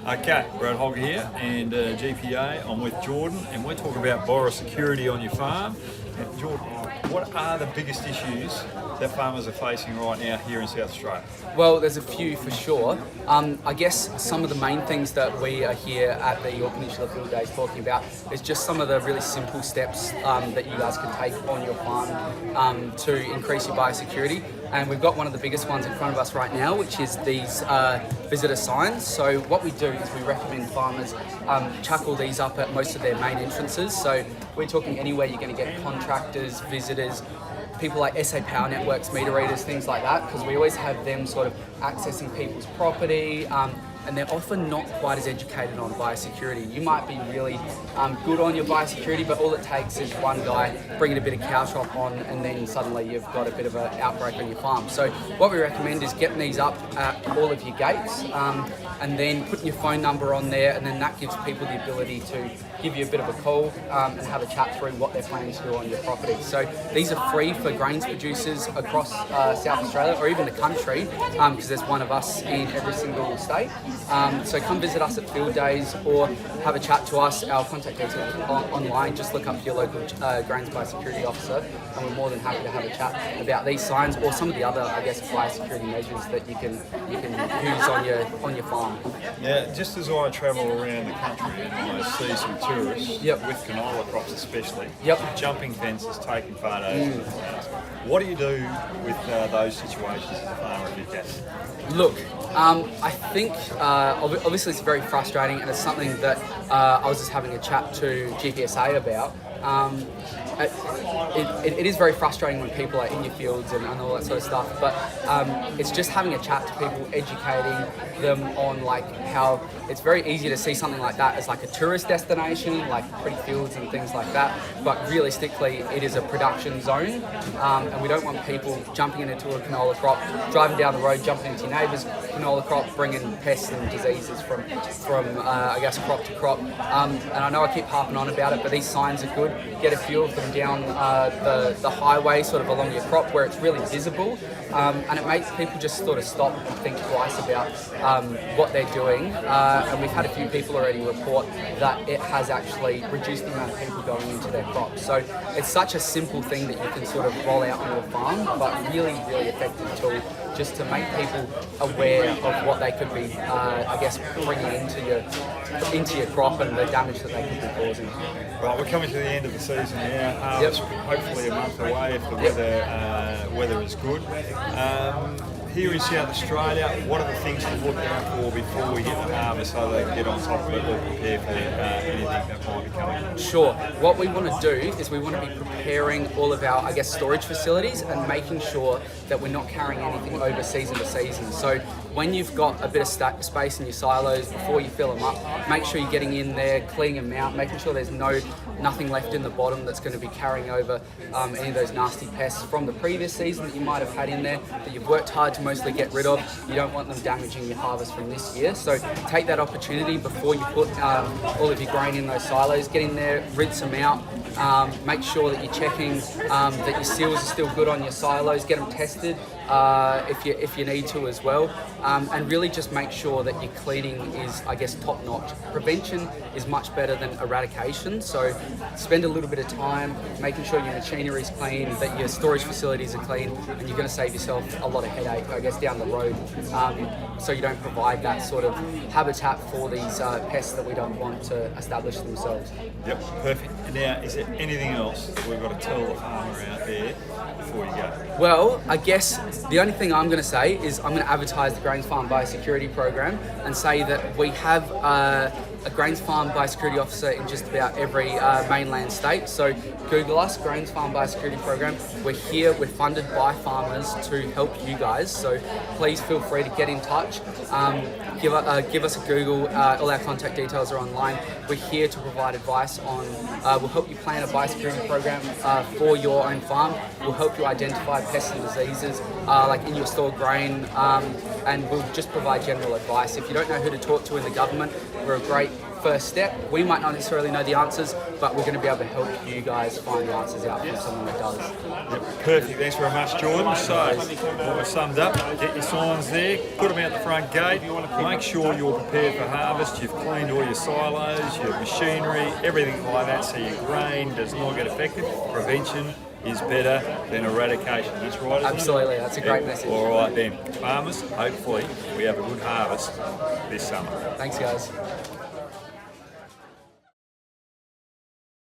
Okay, Brad Hogg here, and GPA. I'm with Jordan, and we're talking about biosecurity on your farm. And Jordan, what are the biggest issues that farmers are facing right now here in South Australia? Well, there's a few for sure. I guess some of the main things that we are here at the Yorke Peninsula Field Days talking about is just some of the really simple steps that you guys can take on your farm to increase your biosecurity. And we've got one of the biggest ones in front of us right now, which is these visitor signs. So what we do is we recommend farmers chuck all these up at most of their main entrances. So we're talking anywhere you're going to get contractors, visitors, people like SA Power Networks, meter readers, things like that, because we always have them sort of accessing people's property, and they're often not quite as educated on biosecurity. You might be really good on your biosecurity, but all it takes is one guy bringing a bit of cow shop on, and then suddenly you've got a bit of an outbreak on your farm. So what we recommend is getting these up at all of your gates, and then putting your phone number on there, and then that gives people the ability to give you a bit of a call and have a chat through what they're planning to do on your property. So these are free for grains producers across South Australia, or even the country, because there's one of us in every single state. So come visit us at Field Days or have a chat to us. Our contact details are online. Just look up your local Grains Biosecurity officer, and we're more than happy to have a chat about these signs or some of the other, I guess, biosecurity measures that you can use on your farm. Yeah, just as I travel around the country and I see some tourists with canola crops especially, jumping fences, taking photos. What do you do with those situations as a farmer if you can? Look, I think obviously it's very frustrating, and it's something that I was just having a chat to GPSA about. It is very frustrating when people are in your fields and all that sort of stuff, but it's just having a chat to people, educating them on like how it's very easy to see something like that as like a tourist destination, like pretty fields and things like that, but realistically it is a production zone, and we don't want people jumping into a canola crop, driving down the road, jumping into your neighbour's canola crop, bringing pests and diseases from I guess crop to crop. And I know I keep harping on about it, but these signs are good. Get a few of them down the highway, sort of along your crop where it's really visible, and it makes people just sort of stop and think twice about what they're doing. And we've had a few people already report that it has actually reduced the amount of people going into their crops. So it's such a simple thing that you can sort of roll out on your farm, but really, really effective tool just to make people aware of what they could be, I guess, bringing into your crop and the damage that they could be causing. Right, we're coming to the end of the season now. Hopefully a month away if the weather is good. Here in South Australia, what are the things to look out for before we hit the harvest so they can get on top of it or prepare for anything that might be coming? Sure. What we want to do is we want to be preparing all of our, I guess, storage facilities and making sure that we're not carrying anything over season to season. So when you've got a bit of space in your silos before you fill them up, make sure you're getting in there, cleaning them out, making sure there's nothing left in the bottom that's going to be carrying over any of those nasty pests from the previous season that you might have had in there that you've worked hard to mostly get rid of. You don't want them damaging your harvest from this year. So take that opportunity before you put all of your grain in those silos. Get in there, rinse them out. Make sure that you're checking that your seals are still good on your silos. Get them tested if you need to as well. And really just make sure that your cleaning is, I guess, top notch. Prevention is much better than eradication. So spend a little bit of time making sure your machinery is clean, that your storage facilities are clean, and you're going to save yourself a lot of headache, I guess, down the road. So you don't provide that sort of habitat for these pests that we don't want to establish themselves. Yep, perfect. Now, is there anything else that we've got to tell the farmer out there before you go? Well, I guess the only thing I'm going to say is I'm going to advertise the Grains Farm Biosecurity Program and say that we have a Grains Farm Biosecurity Officer in just about every mainland state. So Google us, Grains Farm Biosecurity Program. We're here, we're funded by farmers to help you guys. So please feel free to get in touch. Give us a Google. All our contact details are online. We're here to provide advice on, we'll help you plan a biosecurity program for your own farm. We'll help you identify pests and diseases like in your stored grain. and we'll just provide general advice. If you don't know who to talk to in the government, we're a great first step. We might not necessarily know the answers, but we're going to be able to help you guys find the answers out from someone that does. Yep, perfect. Thanks very much, Jordan. So, all summed up, get your signs there, put them out the front gate, make sure you're prepared for harvest, you've cleaned all your silos, your machinery, everything like that, so your grain does not get affected. Prevention is better than eradication. That's right, isn't Absolutely, it? that's a great message. All right then. Farmers, hopefully we have a good harvest this summer. Thanks, guys.